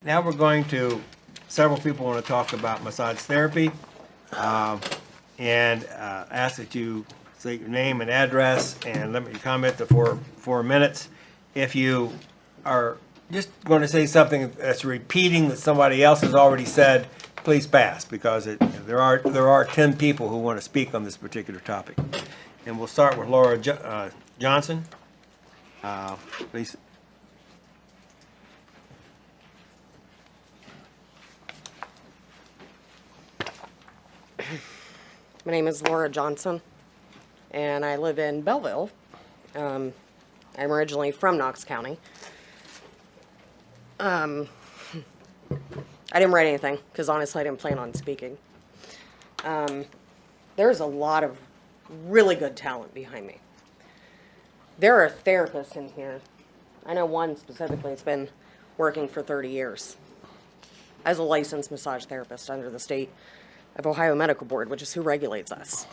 now we're going to, several people want to talk about massage therapy. And ask that you say your name and address and limit your comment to 4 minutes. If you are just going to say something that's repeating that somebody else has already said, please pass, because there are 10 people who want to speak on this particular topic. And we'll start with Laura Johnson. Please. My name is Laura Johnson, and I live in Belleville. I'm originally from Knox County. I didn't write anything, because honestly I didn't plan on speaking. There's a lot of really good talent behind me. There are therapists in here. I know one specifically that's been working for 30 years as a licensed massage therapist under the state of Ohio Medical Board, which is who regulates us.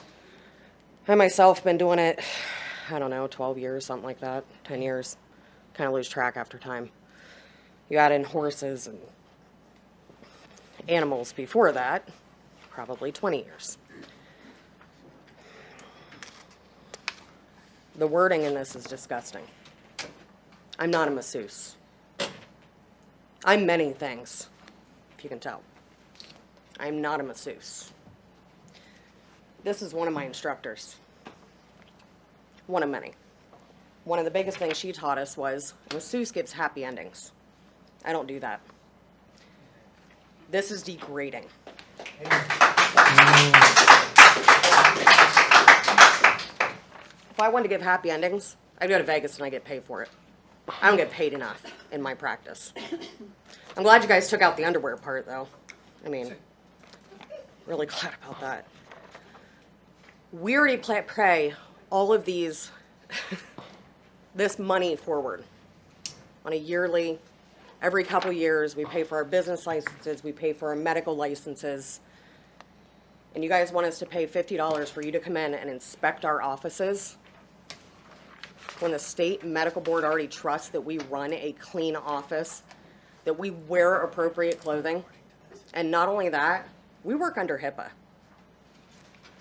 I myself been doing it, I don't know, 12 years, something like that, 10 years. Kind of lose track after time. You add in horses and animals before that, probably 20 years. The wording in this is disgusting. I'm not a masseuse. I'm many things, if you can tell. I'm not a masseuse. This is one of my instructors. One of many. One of the biggest things she taught us was a masseuse gives happy endings. I don't do that. This is degrading. If I wanted to give happy endings, I'd go to Vegas and I get paid for it. I don't get paid enough in my practice. I'm glad you guys took out the underwear part, though. I mean, really glad about that. We already pay all of these, this money forward on a yearly, every couple years. We pay for our business licenses, we pay for our medical licenses. And you guys want us to pay $50 for you to come in and inspect our offices when the state medical board already trusts that we run a clean office, that we wear appropriate clothing. And not only that, we work under HIPAA.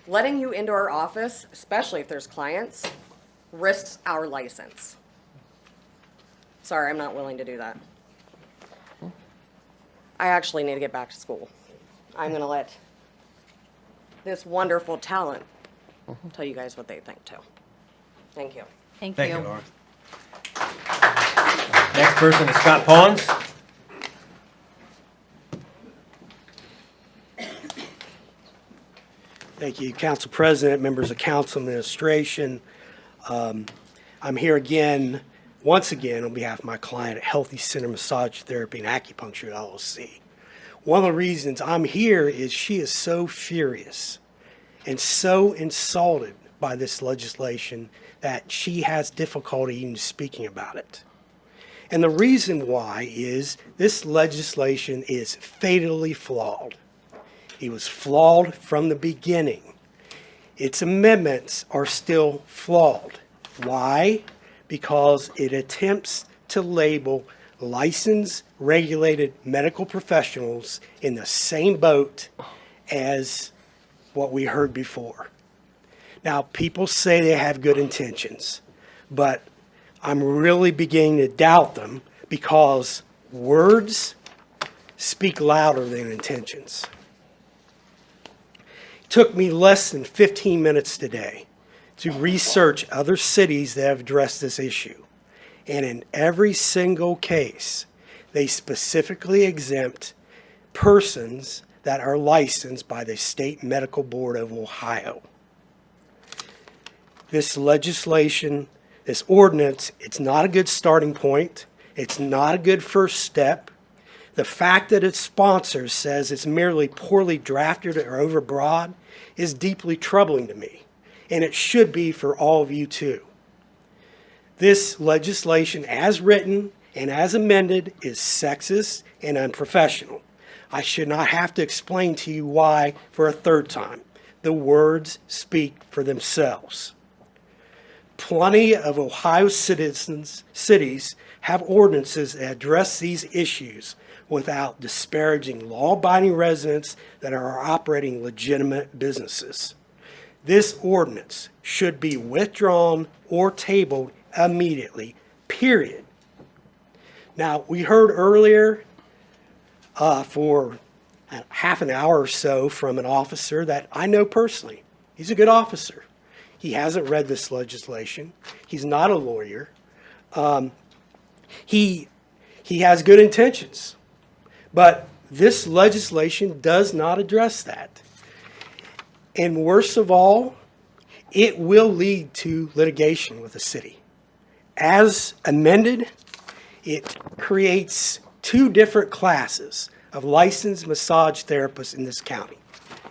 Letting you into our office, especially if there's clients, risks our license. Sorry, I'm not willing to do that. I actually need to get back to school. I'm going to let this wonderful talent tell you guys what they think too. Thank you. Thank Thank you. you, Laura. Next person is Scott Pons. Thank you, Council President, members of Council Administration. I'm here again, once again, on behalf of my client at Healthy Center Massage Therapy and Acupuncture LLC. One of the reasons I'm here is she is so furious and so insulted by this legislation that she has difficulty even speaking about it. And the reason why is this legislation is fatally flawed. It was flawed from the beginning. Its amendments are still flawed. Why? Because it attempts to label licensed, regulated medical professionals in the same boat as what we heard before. Now, people say they have good intentions, but I'm really beginning to doubt them because words speak louder than intentions. It took me less than 15 minutes today to research other cities that have addressed this issue. And in every single case, they specifically exempt persons that are licensed by the State Medical Board of Ohio. This legislation, this ordinance, it's not a good starting point. It's not a good first step. The fact that its sponsor says it's merely poorly drafted or overbroad is deeply troubling to me, and it should be for all of you too. This legislation, as written and as amended, is sexist and unprofessional. I should not have to explain to you why for a third time. The words speak for themselves. Plenty of Ohio cities have ordinances that address these issues without disparaging law-abiding residents that are operating legitimate businesses. This ordinance should be withdrawn or tabled immediately, period. Now, we heard earlier for half an hour or so from an officer that I know personally. He's a good officer. He hasn't read this legislation. He's not a lawyer. He has good intentions, but this legislation does not address that. And worst of all, it will lead to litigation with the city. As amended, it creates two different classes of licensed massage therapists in this county,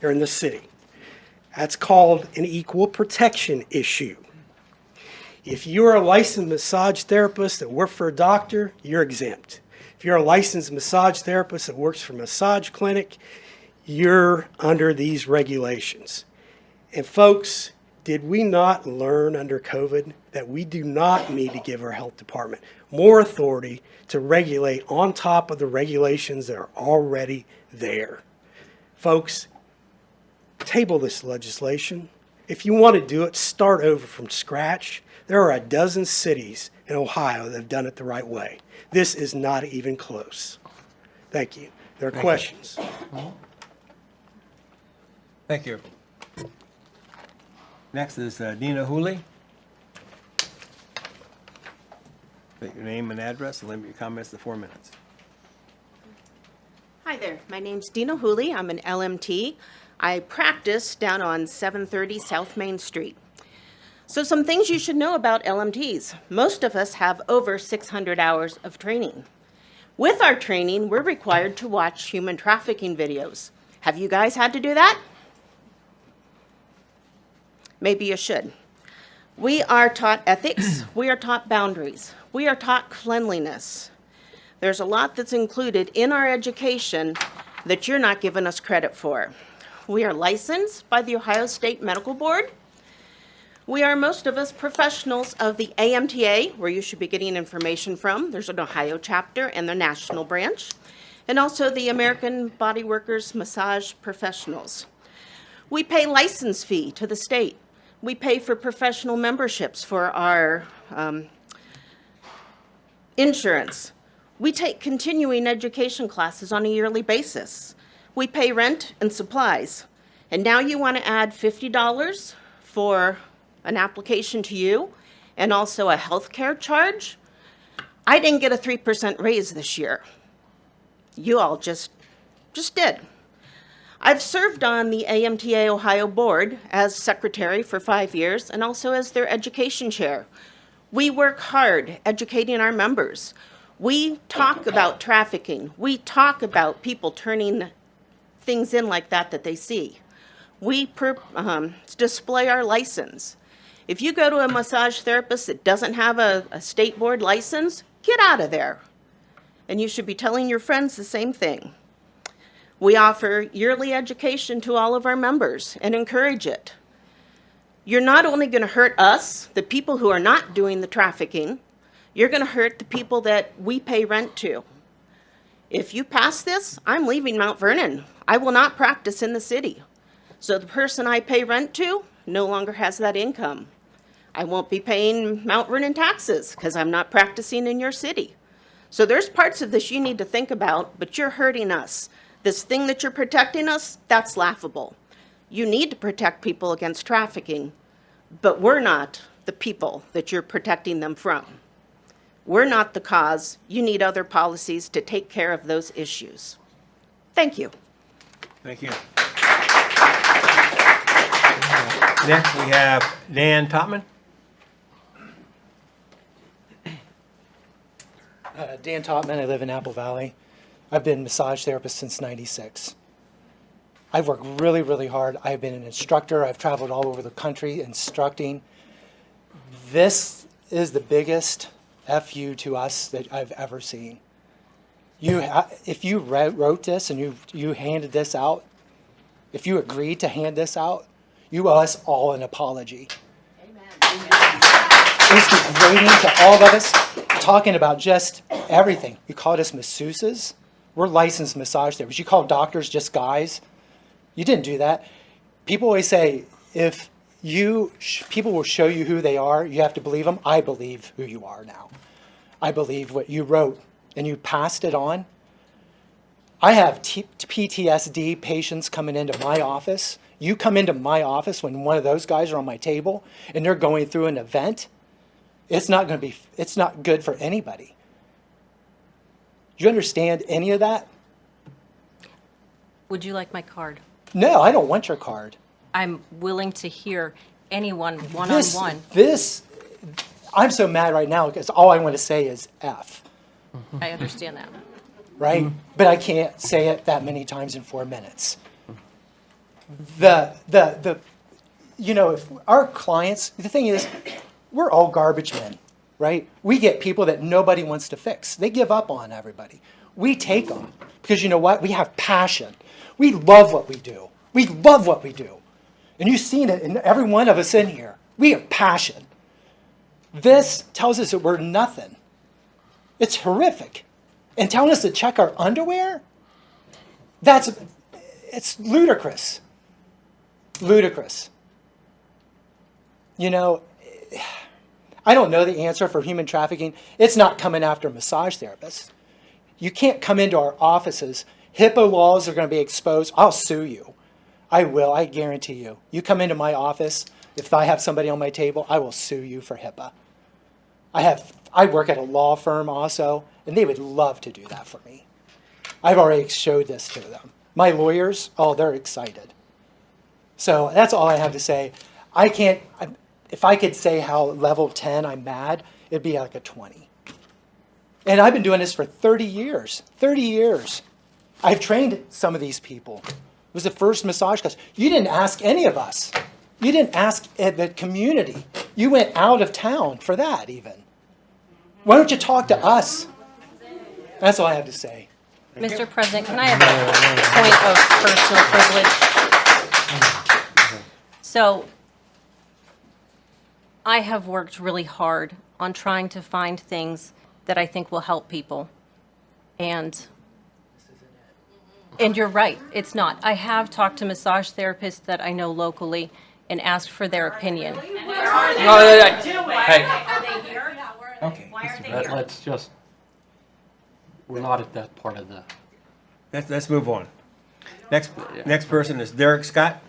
or in the city. That's called an equal protection issue. If you're a licensed massage therapist that works for a doctor, you're exempt. If you're a licensed massage therapist that works for a massage clinic, you're under these regulations. And folks, did we not learn under COVID that we do not need to give our health department more authority to regulate on top of the regulations that are already there? Folks, table this legislation. If you want to do it, start over from scratch. There are a dozen cities in Ohio that have done it the right way. This is not even close. Thank you. There are questions. Thank you. Next is Dina Hooley. State your name and address and limit your comments to 4 minutes. Hi there, my name's Dina Hooley. I'm an LMT. I practice down on 730 South Main Street. So some things you should know about LMTs. Most of us have over 600 hours of training. With our training, we're required to watch human trafficking videos. Have you guys had to do that? Maybe you should. We are taught ethics. We are taught boundaries. We are taught cleanliness. There's a lot that's included in our education that you're not giving us credit for. We are licensed by the Ohio State Medical Board. We are, most of us, professionals of the AMTA, where you should be getting information from. There's an Ohio chapter and the national branch, and also the American Body Workers Massage Professionals. We pay license fee to the state. We pay for professional memberships for our insurance. We take continuing education classes on a yearly basis. We pay rent and supplies. And now you want to add $50 for an application to you and also a health care charge? I didn't get a 3% raise this year. You all just did. I've served on the AMTA Ohio board as secretary for 5 years and also as their education chair. We work hard educating our members. We talk about trafficking. We talk about people turning things in like that they see. We display our license. If you go to a massage therapist that doesn't have a state board license, get out of there. And you should be telling your friends the same thing. We offer yearly education to all of our members and encourage it. You're not only going to hurt us, the people who are not doing the trafficking, you're going to hurt the people that we pay rent to. If you pass this, I'm leaving Mount Vernon. I will not practice in the city. So the person I pay rent to no longer has that income. I won't be paying Mount Vernon taxes because I'm not practicing in your city. So there's parts of this you need to think about, but you're hurting us. This thing that you're protecting us, that's laughable. You need to protect people against trafficking, but we're not the people that you're protecting them from. We're not the cause. You need other policies to take care of those issues. Thank you. Thank you. Next, we have Dan Topman. Dan Topman, I live in Apple Valley. I've been a massage therapist since '96. I've worked really, really hard. I've been an instructor. I've traveled all over the country instructing. This is the biggest FU to us that I've ever seen. If you wrote this and you handed this out, if you agreed to hand this out, you owe us all an apology. Amen. It's degrading to all of us, talking about just everything. You called us masseuses. We're licensed massage therapists. You call doctors just guys? You didn't do that. People always say, if people will show you who they are, you have to believe them. I believe who you are now. I believe what you wrote and you passed it on. I have PTSD patients coming into my office. You come into my office when one of those guys are on my table and they're going through an event. It's not good for anybody. Do you understand any of that? Would you like my card? No, I don't want your card. I'm willing to hear anyone This, one-on-one. I'm so mad right now because all I want to say is F, I understand that. right? But I can't say it that many times in 4 minutes. If our clients, the thing is, we're all garbage men, right? We get people that nobody wants to fix. They give up on everybody. We take them because you know what? We have passion. We love what we do. We love what we do. And you've seen it in every one of us in here. We have passion. This tells us that we're nothing. It's horrific. And telling us to check our underwear? It's ludicrous. Ludicrous. You know, I don't know the answer for human trafficking. It's not coming after massage therapists. You can't come into our offices. HIPAA laws are going to be exposed. I'll sue you. I will, I guarantee you. You come into my office, if I have somebody on my table, I will sue you for HIPAA. I work at a law firm also, and they would love to do that for me. I've already showed this to them. My lawyers, oh, they're excited. So that's all I have to say. If I could say how level 10 I'm mad, it'd be like a 20. And I've been doing this for 30 years, 30 years. I've trained some of these people. It was the first massage class. You didn't ask any of us. You didn't ask the community. You went out of town for that even. Why don't you talk to us? That's all I have to say. Mr. President, can I have a point of personal privilege? So, I have worked really hard on trying to find things that I think will help people. And you're right, it's not. I have talked to massage therapists that I know locally and asked for their opinion. Hey. Okay, let's just, we're not at that part of the, Let's move on. Next person is Derek Scott.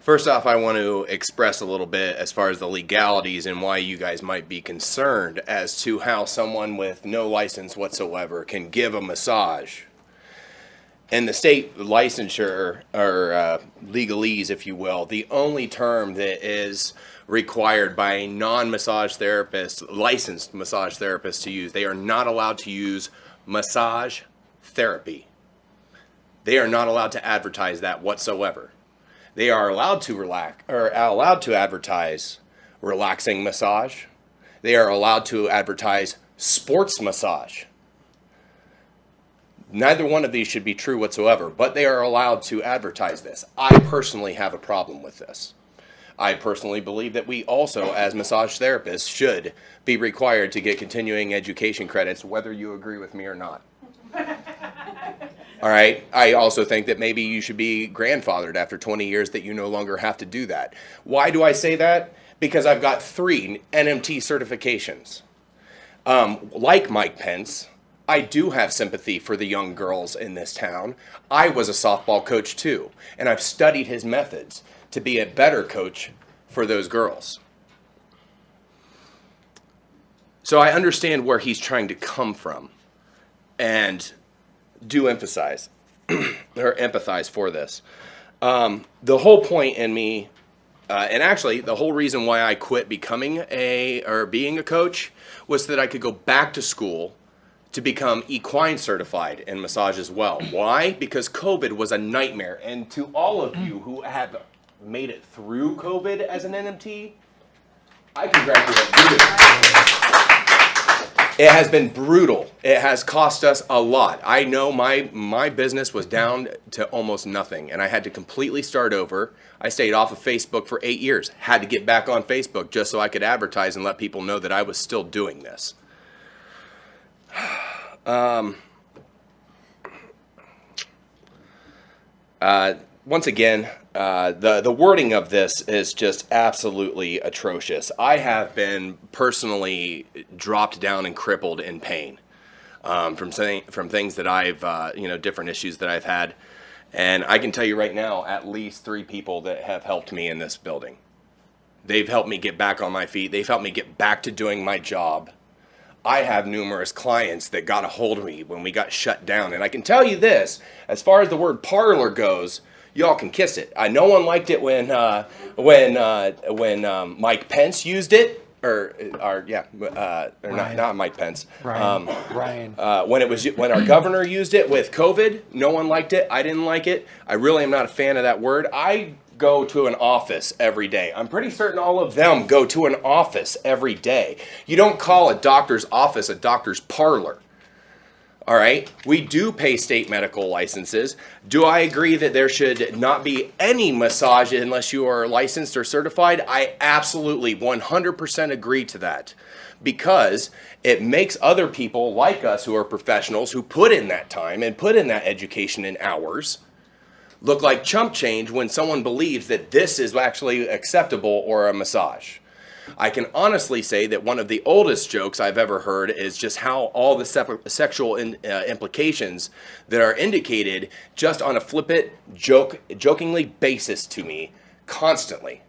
First off, I want to express a little bit as far as the legalities and why you guys might be concerned as to how someone with no license whatsoever can give a massage. In the state licensure, or legalese, if you will, the only term that is required by a non-massage therapist, licensed massage therapist to use, they are not allowed to use massage therapy. They are not allowed to advertise that whatsoever. They are allowed to advertise relaxing massage. They are allowed to advertise sports massage. Neither one of these should be true whatsoever, but they are allowed to advertise this. I personally have a problem with this. I personally believe that we also, as massage therapists, should be required to get continuing education credits, whether you agree with me or not. All right. I also think that maybe you should be grandfathered after 20 years, that you no longer have to do that. Why do I say that? Because I've got 3 NMT certifications. Like Mike Pence, I do have sympathy for the young girls in this town. I was a softball coach too, and I've studied his methods to be a better coach for those girls. So I understand where he's trying to come from, and do emphasize or empathize for this. The whole point in me, and actually the whole reason why I quit being a coach, was that I could go back to school to become equine certified in massage as well. Why? Because COVID was a nightmare. And to all of you who have made it through COVID as an NMT, I congratulate you. It has been brutal. It has cost us a lot. I know my business was down to almost nothing, and I had to completely start over. I stayed off of Facebook for 8 years. Had to get back on Facebook just so I could advertise and let people know that I was still doing this. Once again, the wording of this is just absolutely atrocious. I have been personally dropped down and crippled in pain from things that I've, different issues that I've had. And I can tell you right now, at least 3 people that have helped me in this building. They've helped me get back on my feet. They've helped me get back to doing my job. I have numerous clients that got a hold of me when we got shut down. And I can tell you this, as far as the word parlor goes, y'all can kiss it. No one liked it when Mike Pence used it, not Mike Pence. Ryan. When our governor used it with COVID, no one liked it. I didn't like it. I really am not a fan of that word. I go to an office every day. I'm pretty certain all of them go to an office every day. You don't call a doctor's office a doctor's parlor. All right, we do pay state medical licenses. Do I agree that there should not be any massage unless you are licensed or certified? I absolutely 100% agree to that, because it makes other people like us who are professionals who put in that time and put in that education and hours look like chump change when someone believes that this is actually acceptable or a massage. I can honestly say that one of the oldest jokes I've ever heard is just how all the sexual implications that are indicated just on a flippant, jokingly basis to me constantly.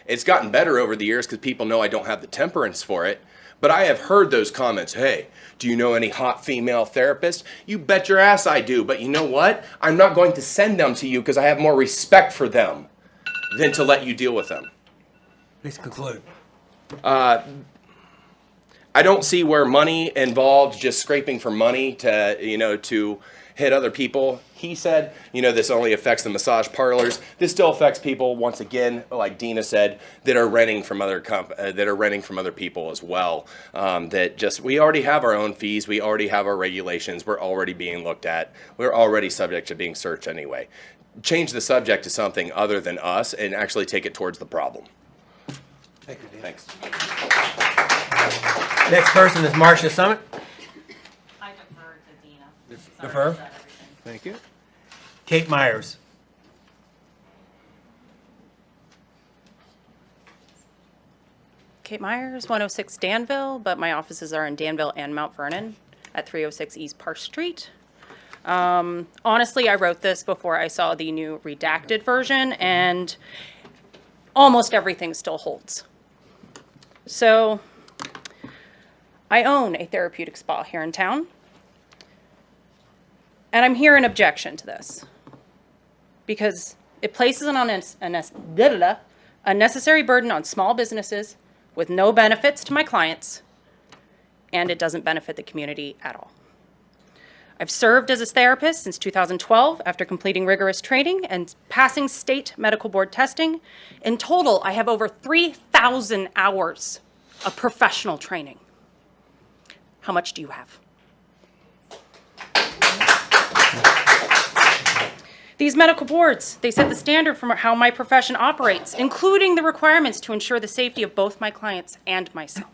It's gotten better over the years because people know I don't have the temperance for it. But I have heard those comments, hey, do you know any hot female therapists? You bet your ass I do, but you know what? I'm not going to send them to you because I have more respect for them than to let you deal with them. Please conclude. I don't see where money involved, just scraping for money to hit other people. He said, this only affects the massage parlors. This still affects people, once again, like Dina said, that are renting from other people as well. We already have our own fees. We already have our regulations. We're already being looked at. We're already subject to being searched anyway. Change the subject to something other than us and actually take it towards the problem. Thank you, Dave. Thanks. Next person is Marcia Summit. I defer to Dina. Defer? Thank you. Kate Myers. Kate Myers, 106 Danville, but my offices are in Danville and Mount Vernon at 306 East Park Street. Honestly, I wrote this before I saw the new redacted version, and almost everything still holds. So, I own a therapeutic spa here in town, and I'm here in objection to this because it places an unnecessary burden on small businesses with no benefits to my clients, and it doesn't benefit the community at all. I've served as a therapist since 2012 after completing rigorous training and passing state medical board testing. In total, I have over 3,000 hours of professional training. How much do you have? These medical boards, they set the standard for how my profession operates, including the requirements to ensure the safety of both my clients and myself.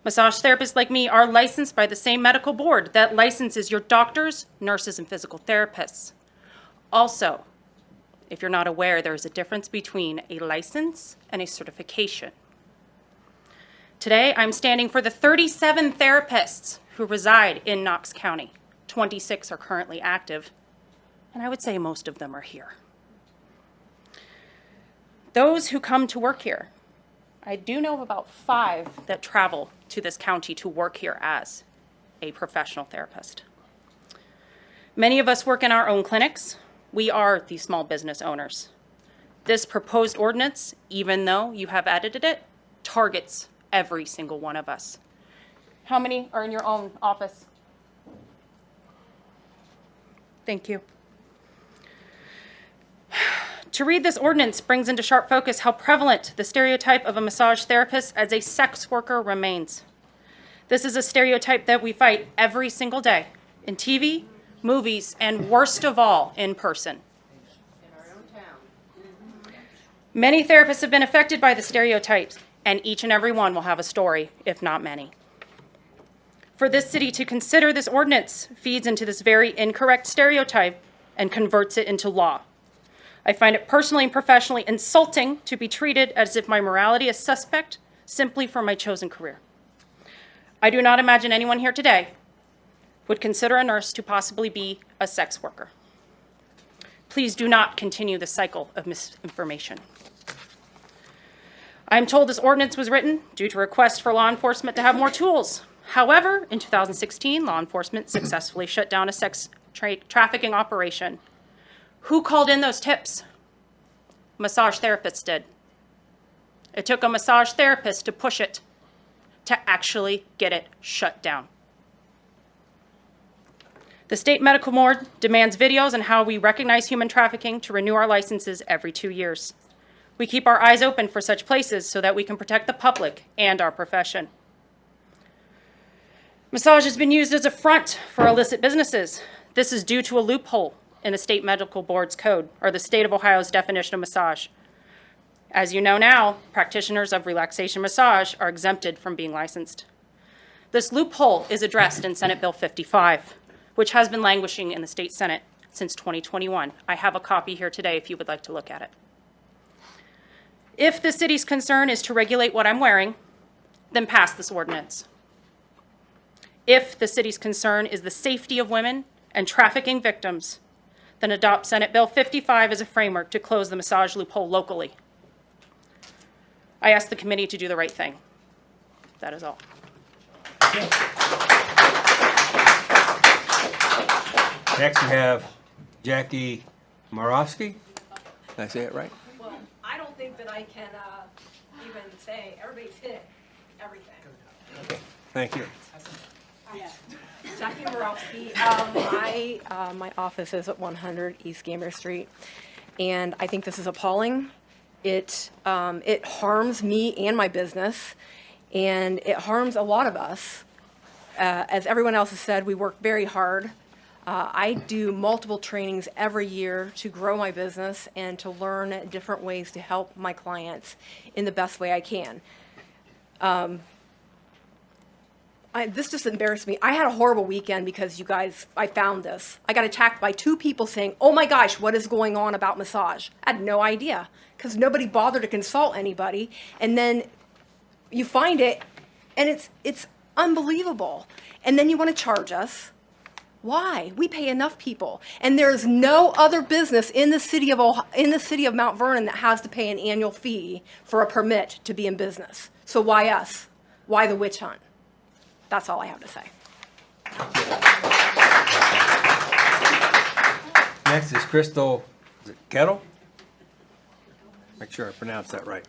Massage therapists like me are licensed by the same medical board that licenses your doctors, nurses, and physical therapists. Also, if you're not aware, there is a difference between a license and a certification. Today, I'm standing for the 37 therapists who reside in Knox County. 26 are currently active, and I would say most of them are here. Those who come to work here, I do know of about 5 that travel to this county to work here as a professional therapist. Many of us work in our own clinics. We are the small business owners. This proposed ordinance, even though you have edited it, targets every single one of us. How many are in your own office? Thank you. To read this ordinance brings into sharp focus how prevalent the stereotype of a massage therapist as a sex worker remains. This is a stereotype that we fight every single day in TV, movies, and worst of all, in person. Many therapists have been affected by the stereotypes, and each and every one will have a story, if not many. For this city to consider this ordinance feeds into this very incorrect stereotype and converts it into law. I find it personally and professionally insulting to be treated as if my morality is suspect simply for my chosen career. I do not imagine anyone here today would consider a nurse to possibly be a sex worker. Please do not continue the cycle of misinformation. I am told this ordinance was written due to requests for law enforcement to have more tools. However, in 2016, law enforcement successfully shut down a sex trafficking operation. Who called in those tips? Massage therapists did. It took a massage therapist to push it, to actually get it shut down. The state medical board demands videos on how we recognize human trafficking to renew our licenses every 2 years. We keep our eyes open for such places so that we can protect the public and our profession. Massage has been used as a front for illicit businesses. This is due to a loophole in the state medical board's code, or the state of Ohio's definition of massage. As you know now, practitioners of relaxation massage are exempted from being licensed. This loophole is addressed in Senate Bill 55, which has been languishing in the state Senate since 2021. I have a copy here today if you would like to look at it. If the city's concern is to regulate what I'm wearing, then pass this ordinance. If the city's concern is the safety of women and trafficking victims, then adopt Senate Bill 55 as a framework to close the massage loophole locally. I ask the committee to do the right thing. That is all. Next we have Jackie Marofsky. Did I say it right? Well, I don't think that I can even say everybody's hit everything. Thank you. Yeah. Jackie Borowski. My office is at 100 East Gamer Street, and I think this is appalling. It harms me and my business, and it harms a lot of us. As everyone else has said, we work very hard. I do multiple trainings every year to grow my business and to learn different ways to help my clients in the best way I can. This just embarrassed me. I had a horrible weekend because you guys, I found this. I got attacked by 2 people saying, oh my gosh, what is going on about massage? I had no idea because nobody bothered to consult anybody. And then you find it and it's unbelievable. And then you want to charge us. Why? We pay enough people. And there's no other business in the city of Mount Vernon that has to pay an annual fee for a permit to be in business. So why us? Why the witch hunt? That's all I have to say. Next is Crystal, is it Kettle? Make sure I pronounce that right.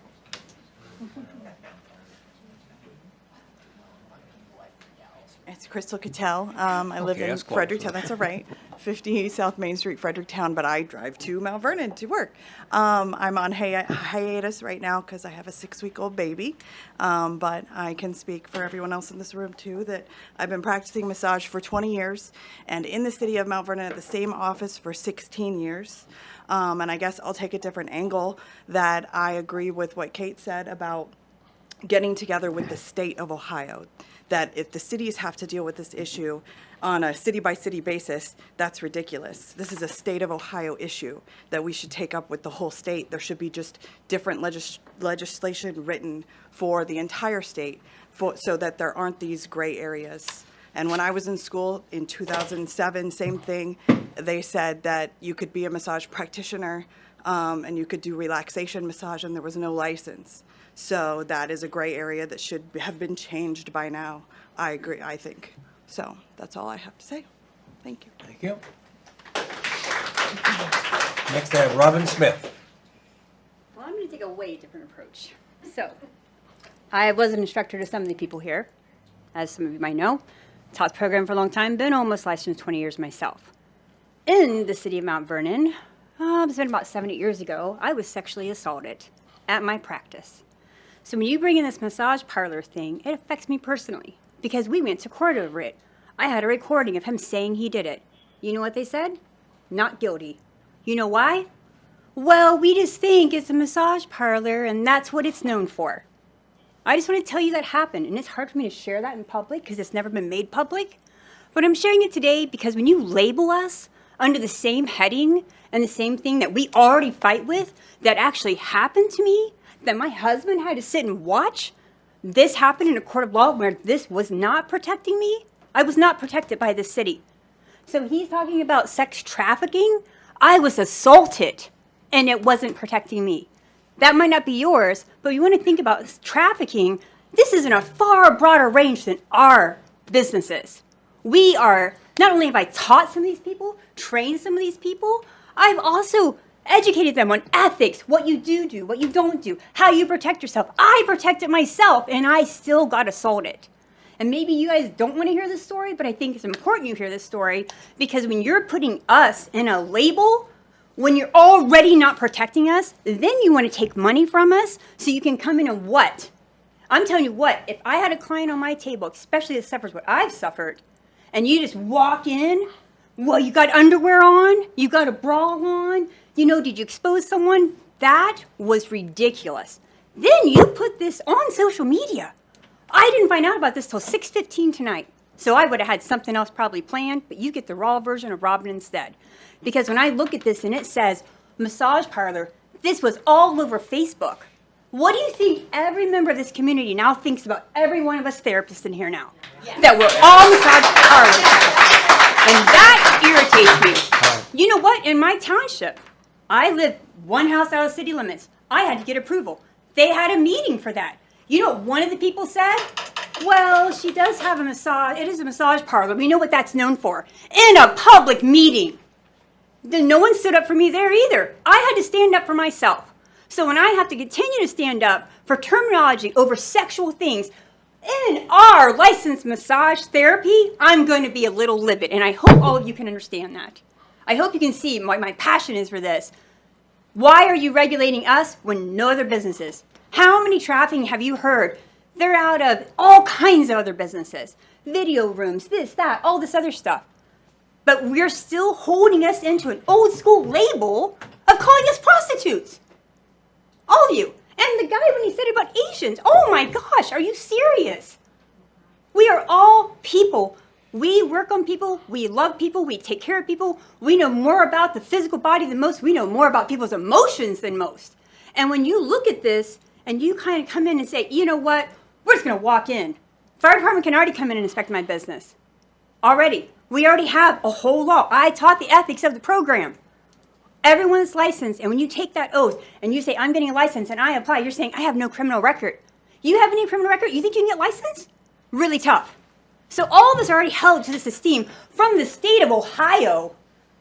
It's Crystal Cattell. I live in that's close. Fredericktown. That's all right. 50 South Main Street, Fredericktown, but I drive to Mount Vernon to work. I'm on hiatus right now because I have a 6-week-old baby, but I can speak for everyone else in this room too that I've been practicing massage for 20 years and in the city of Mount Vernon at the same office for 16 years. And I guess I'll take a different angle that I agree with what Kate said about getting together with the state of Ohio. That if the cities have to deal with this issue on a city-by-city basis, that's ridiculous. This is a state of Ohio issue that we should take up with the whole state. There should be just different legislation written for the entire state so that there aren't these gray areas. And when I was in school in 2007, same thing. They said that you could be a massage practitioner and you could do relaxation massage and there was no license. So that is a gray area that should have been changed by now. I agree, I think. So that's all I have to say. Thank you. Thank you. Next I have Robin Smith. Well, I'm going to take a way different approach. So, I was an instructor to some of the people here, as some of you might know. Taught the program for a long time, been almost licensed 20 years myself. In the city of Mount Vernon, it's been about 7 or 8 years ago, I was sexually assaulted at my practice. So when you bring in this massage parlor thing, it affects me personally because we went to court over it. I had a recording of him saying he did it. You know what they said? Not guilty. You know why? Well, we just think it's a massage parlor and that's what it's known for. I just want to tell you that happened, and it's hard for me to share that in public because it's never been made public. But I'm sharing it today because when you label us under the same heading and the same thing that we already fight with, that actually happened to me, that my husband had to sit and watch, this happened in a court of law where this was not protecting me. I was not protected by the city. So he's talking about sex trafficking. I was assaulted, and it wasn't protecting me. That might not be yours, but you want to think about trafficking. This is in a far broader range than our businesses. We are, not only have I taught some of these people, trained some of these people, I've also educated them on ethics, what you do, what you don't do, how you protect yourself. I protected myself, and I still got assaulted. And maybe you guys don't want to hear this story, but I think it's important you hear this story because when you're putting us in a label, when you're already not protecting us, then you want to take money from us so you can come in and what? I'm telling you what, if I had a client on my table, especially that suffers what I've suffered, and you just walk in, well, you got underwear on, you got a bra on, you know, did you expose someone? That was ridiculous. Then you put this on social media. I didn't find out about this till 6:15 tonight. So I would have had something else probably planned, but you get the raw version of Robin instead. Because when I look at this and it says massage parlor, this was all over Facebook. What do you think every member of this community now thinks about every one of us therapists in here now? Yeah. That we're all massage parlors. And that irritates me. You know what? In my township, I live one house out of city limits. I had to get approval. They had a meeting for that. You know what one of the people said? Well, she does have a massage. It is a massage parlor. We know what that's known for. In a public meeting. Then no one stood up for me there either. I had to stand up for myself. So when I have to continue to stand up for terminology over sexual things in our licensed massage therapy, I'm going to be a little livid. And I hope all of you can understand that. I hope you can see what my passion is for this. Why are you regulating us when no other businesses? How many trafficking have you heard? They're out of all kinds of other businesses. Video rooms, this, that, all this other stuff. But we're still holding us into an old school label of calling us prostitutes. All of you. And the guy, when he said about Asians, oh my gosh, are you serious? We are all people. We work on people. We love people. We take care of people. We know more about the physical body than most. We know more about people's emotions than most. And when you look at this and you kind of come in and say, you know what, we're just going to walk in. Fire department can already come in and inspect my business. Already. We already have a whole law. I taught the ethics of the program. Everyone is licensed, and when you take that oath and you say, I'm getting a license and I apply, you're saying, I have no criminal record. You have any criminal record? You think you can get licensed? Really tough. So all of us are already held to this esteem from the state of Ohio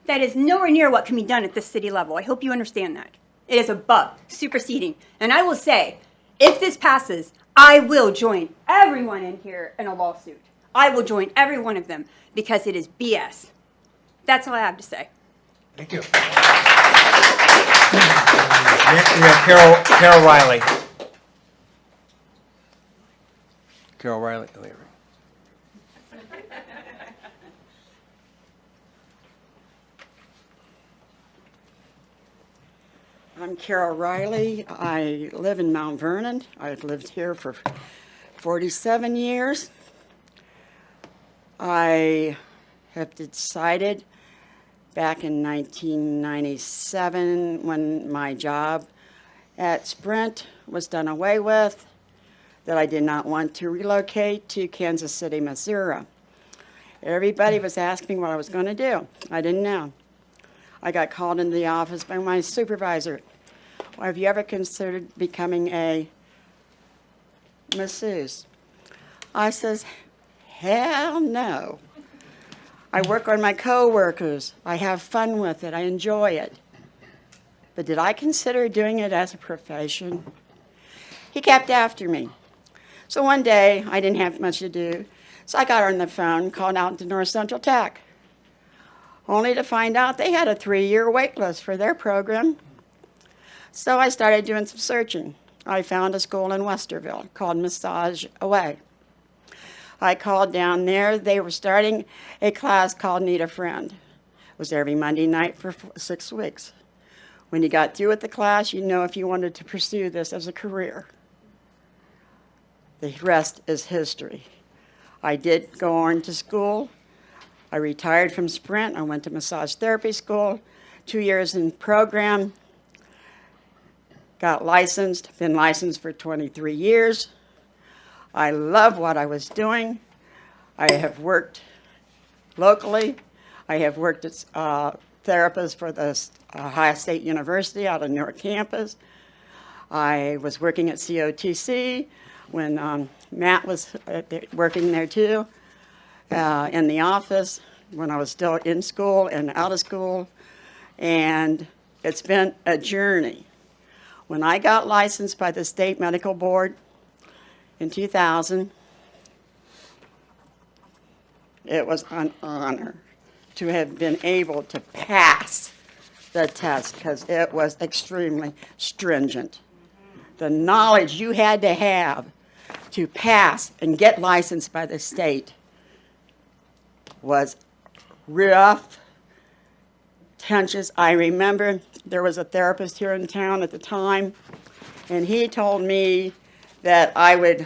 that is nowhere near what can be done at this city level. I hope you understand that. It is above, superseding. And I will say, if this passes, I will join everyone in here in a lawsuit. I will join every one of them because it is BS. That's all I have to say. Thank you. Next, we have Carol Riley. Carol Riley. I'm Carol Riley. I live in Mount Vernon. I've lived here for 47 years. I have decided back in 1997 when my job at Sprint was done away with that I did not want to relocate to Kansas City, Missouri. Everybody was asking what I was going to do. I didn't know. I got called into the office by my supervisor. Well, have you ever considered becoming a masseuse? I says, hell no. I work on my coworkers. I have fun with it. I enjoy it. But did I consider doing it as a profession? He kept after me. So one day, I didn't have much to do, so I got on the phone, called out to North Central Tech, only to find out they had a 3-year wait list for their program. So I started doing some searching. I found a school in Westerville called Massage Away. I called down there. They were starting a class called Need a Friend. It was every Monday night for 6 weeks. When you got through with the class, you know if you wanted to pursue this as a career. The rest is history. I did go on to school. I retired from Sprint. I went to massage therapy school, 2 years in program, got licensed, been licensed for 23 years. I love what I was doing. I have worked locally. I have worked as a therapist for the Ohio State University out of Newark campus. I was working at COTC when Matt was working there too, in the office when I was still in school and out of school. And it's been a journey. When I got licensed by the State Medical Board in 2000, it was an honor to have been able to pass the test because it was extremely stringent. The knowledge you had to have to pass and get licensed by the state was rough, tensions. I remember there was a therapist here in town at the time, and he told me that I would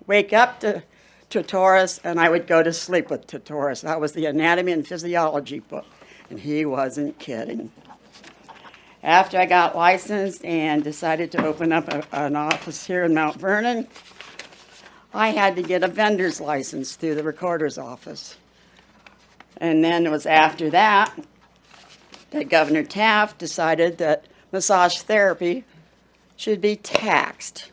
wake up to Taurus and I would go to sleep with Taurus. That was the anatomy and physiology book, and he wasn't kidding. After I got licensed and decided to open up an office here in Mount Vernon, I had to get a vendor's license through the recorder's office. And then it was after that that Governor Taft decided that massage therapy should be taxed.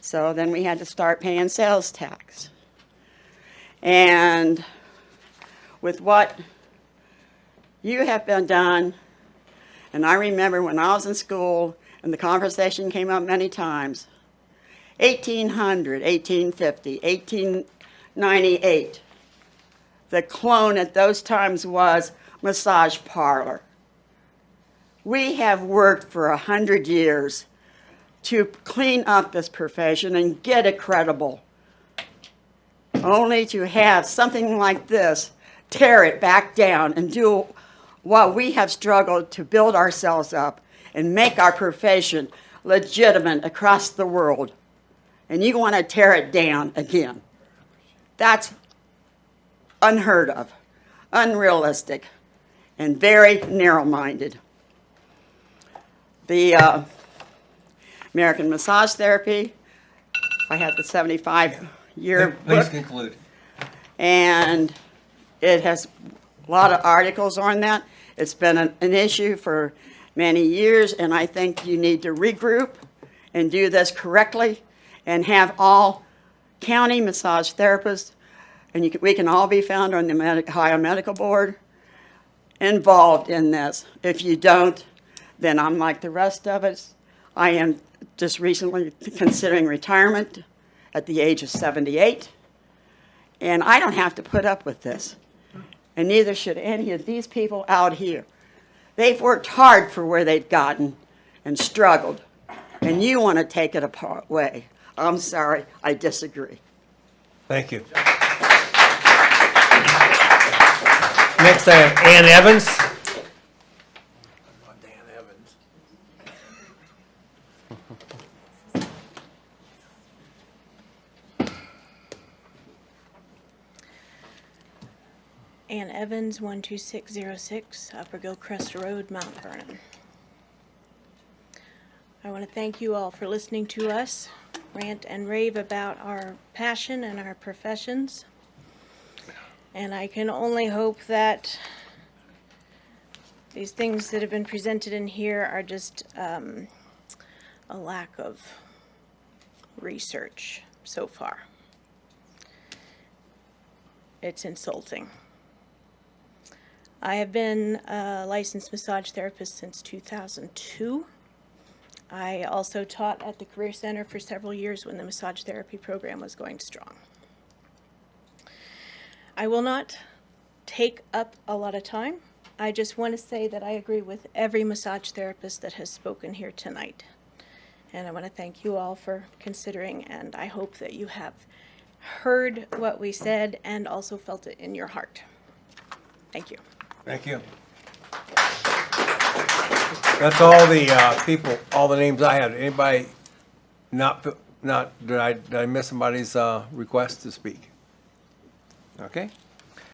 So then we had to start paying sales tax. And with what you have been done, and I remember when I was in school, and the conversation came up many times, 1800, 1850, 1898, the clone at those times was massage parlor. We have worked for 100 years to clean up this profession and get it credible, only to have something like this tear it back down and do what we have struggled to build ourselves up and make our profession legitimate across the world. And you want to tear it down again. That's unheard of, unrealistic, and very narrow-minded. The American Massage Therapy, I had the 75-year Please book, conclude. and it has a lot of articles on that. It's been an issue for many years, and I think you need to regroup and do this correctly and have all county massage therapists, and we can all be found on the Ohio Medical Board, involved in this. If you don't, then I'm like the rest of us. I am just recently considering retirement at the age of 78, and I don't have to put up with this, and neither should any of these people out here. They've worked hard for where they've gotten and struggled, and you want to take it away. I'm sorry, I disagree. Thank you. Next I have Ann Evans. Ann Evans, 12606 Upper Gilcrest Road, Mount Vernon. I want to thank you all for listening to us rant and rave about our passion and our professions. And I can only hope that these things that have been presented in here are just a lack of research so far. It's insulting. I have been a licensed massage therapist since 2002. I also taught at the Career Center for several years when the massage therapy program was going strong. I will not take up a lot of time. I just want to say that I agree with every massage therapist that has spoken here tonight. And I want to thank you all for considering, and I hope that you have heard what we said and also felt it in your heart. Thank you. Thank you. That's all the people, all the names I had. Anybody did I miss somebody's request to speak? Okay.